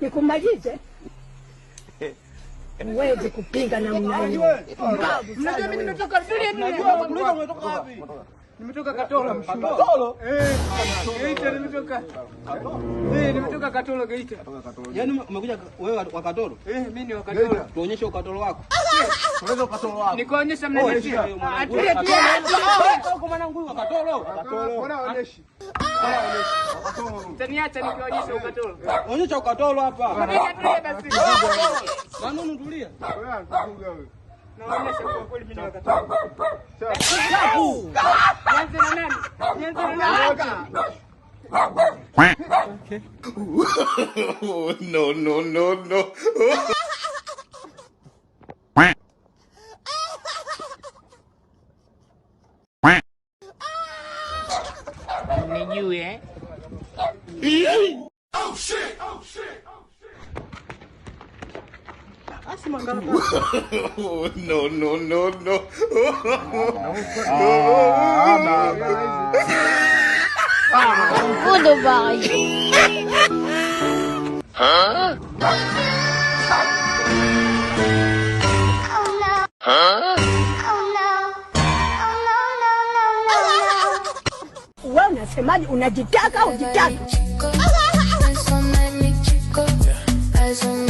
Nikumalize. Uweze kupinga namna hiyo. Mnajua mimi nimetoka vile umetoka wapi? Nimetoka Katoro mshamba. Katoro? Geita nimetoka. Nimetoka Katoro Geita. Yaani umekuja wewe wa Katoro? Mimi ni wa Katoro. Tuonyeshe ukatoro wako. Tuonyeshe ukatoro wako. Nikuonyesha mnanitia. Atulie kwa mwanangu wa Katoro. Bwana onyeshi. Taniacha nikuonyeshe ukatoro. Onyesha ukatoro hapa. Tulia basi. Manunu tulia. Wewe utakuga wewe. Naonyesha kwa kweli mimi ni wa Katoro. Chapu. Nianze na nani? Nianze na nani? Okay. No. Nijue. Oh shit. No. Tudo vai. Huh? Wewe unasemaje? Unajitaka au ujitaki? Eso me